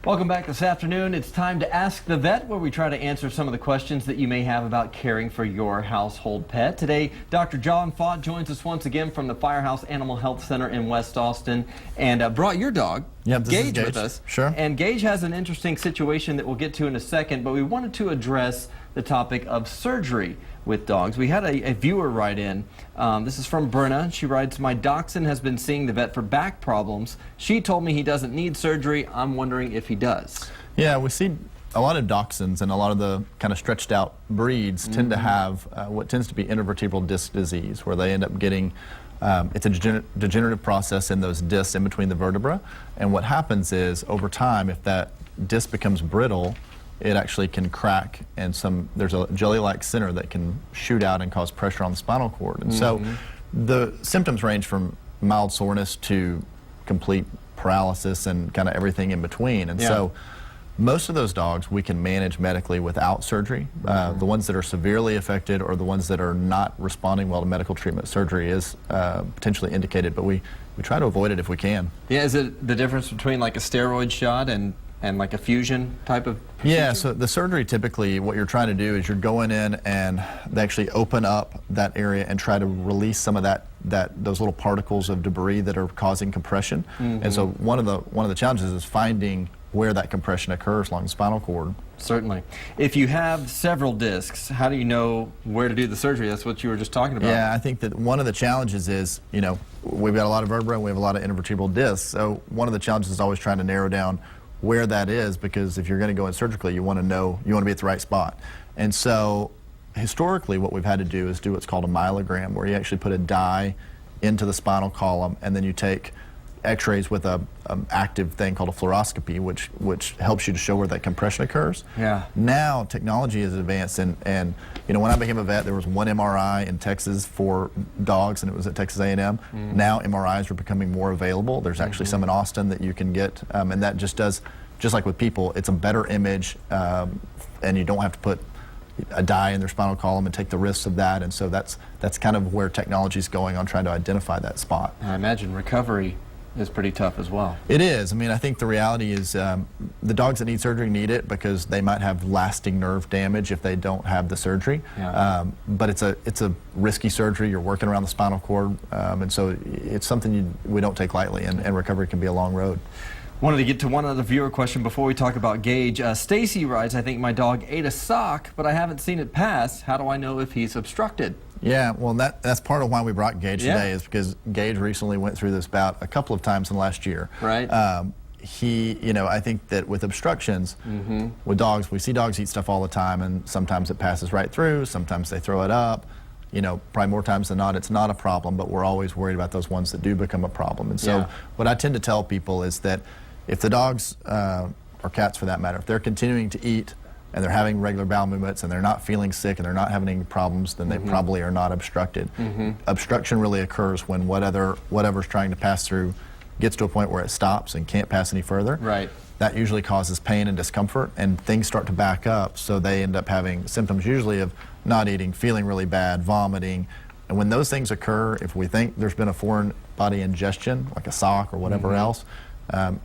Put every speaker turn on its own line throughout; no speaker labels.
Welcome back this afternoon. It's time to Ask the Vet, where we try to answer some of the questions that you may have about caring for your household pet. Today, Dr. John Faught joins us once again from the Firehouse Animal Health Center in West Austin and brought your dog, Gage, with us.
Sure.
And Gage has an interesting situation that we'll get to in a second, but we wanted to address the topic of surgery with dogs. We had a viewer write in. This is from Brenna. She writes, "My dachshund has been seeing the vet for back problems. She told me he doesn't need surgery. I'm wondering if he does." Yeah,
we see a lot of dachshunds and a lot of the kind of stretched out breeds tend to have what tends to be intervertebral disc disease, where they end up getting it's a degenerative process in those discs in between the vertebra. And what happens is, over time, if that disc becomes brittle, it actually can crack, and there's a jelly-like center that can shoot out and cause pressure on the spinal cord. And so the symptoms range from mild soreness to complete paralysis and kind of everything in between. And so most of those dogs we can manage medically without surgery. The ones that are severely affected or the ones that are not responding well to medical treatment, surgery is potentially indicated, but we try to avoid it if we can.
Yeah, is it the difference between like a steroid shot and like a fusion type of procedure?
Yeah, so the surgery, typically what you're trying to do is you're going in and they actually open up that area and try to release some of those little particles of debris that are causing compression. And so one of the challenges is finding where that compression occurs along the spinal cord.
Certainly. If you have several discs, how do you know where to do the surgery? That's what you were just talking about.
Yeah, I think that one of the challenges is, we've got a lot of vertebrae and we have a lot of intervertebral discs. So one of the challenges is always trying to narrow down where that is, because if you're going to go in surgically, you want to be at the right spot. And so historically what we've had to do is do what's called a myelogram, where you actually put a dye into the spinal column and then you take x-rays with an active thing called a fluoroscopy, which helps you to show where that compression occurs.
Yeah.
Now technology is advanced, and when I became a vet, there was one MRI in Texas for dogs, and it was at Texas A&M. Now MRIs are becoming more available. There's actually some in Austin that you can get, and that just like with people, it's a better image, and you don't have to put a dye in their spinal column and take the risks of that. And so that's kind of where technology is going on trying to identify that spot.
I imagine recovery is pretty tough as well.
It is. I mean, I think the reality is the dogs that need surgery need it because they might have lasting nerve damage if they don't have the surgery.
Yeah.
But it's a risky surgery. You're working around the spinal cord, and so it's something we don't take lightly, and recovery can be a long road.
Wanted to get to one other viewer question before we talk about Gage. Stacy writes, "I think my dog ate a sock, but I haven't seen it pass. How do I know if he's obstructed?"
Yeah, well, that's part of why we brought Gage today, is because Gage recently went through this bout a couple of times in the last year.
Right.
I think that with obstructions, with dogs, we see dogs eat stuff all the time, and sometimes it passes right through, sometimes they throw it up. Probably more times than not, it's not a problem, but we're always worried about those ones that do become a problem. And so what I tend to tell people is that if the dogs, or cats for that matter, if they're continuing to eat and they're having regular bowel movements and they're not feeling sick and they're not having any problems, then they probably are not obstructed. Obstruction really occurs when whatever's trying to pass through gets to a point where it stops and can't pass any further.
Right.
That usually causes pain and discomfort, and things start to back up, so they end up having symptoms usually of not eating, feeling really bad, vomiting. And when those things occur, if we think there's been a foreign body ingestion, like a sock or whatever else,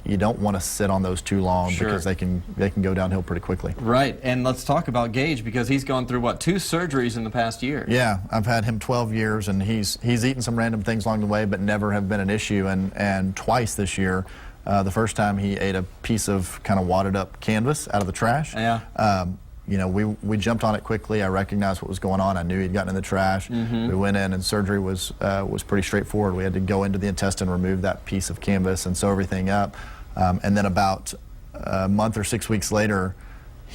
you don't want to sit on those too long, because they can go downhill pretty quickly.
Right, and let's talk about Gage, because he's gone through, what, 2 surgeries in the past year?
Yeah, I've had him 12 years, and he's eaten some random things along the way, but never have been an issue. And twice this year, the first time he ate a piece of kind of wadded up canvas out of the trash.
Yeah.
We jumped on it quickly. I recognized what was going on. I knew he'd gotten in the trash. We went in, and surgery was pretty straightforward. We had to go into the intestine, remove that piece of canvas, and sew everything up. And then about a month or 6 weeks later,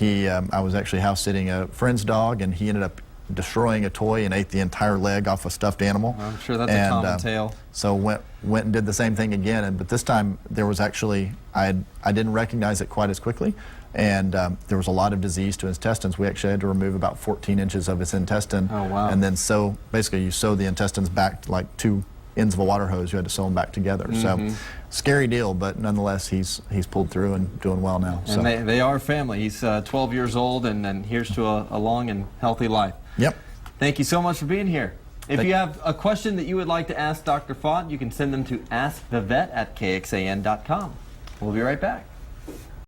I was actually house sitting a friend's dog, and he ended up destroying a toy and ate the entire leg off a stuffed animal.
I'm sure that's a common tale.
So went and did the same thing again, but this time there was actually, I didn't recognize it quite as quickly, and there was a lot of disease to his intestines. We actually had to remove about 14 inches of his intestine.
Oh, wow.
And then basically you sew the intestines back like 2 ends of a water hose. You had to sew them back together. So scary deal, but nonetheless he's pulled through and doing well now.
And so they are family. He's 12 years old, and here's to a long and healthy life.
Yep.
Thank you so much for being here. If you have a question that you would like to ask Dr. Faught, you can send them to askthevet@kxan.com. We'll be right back.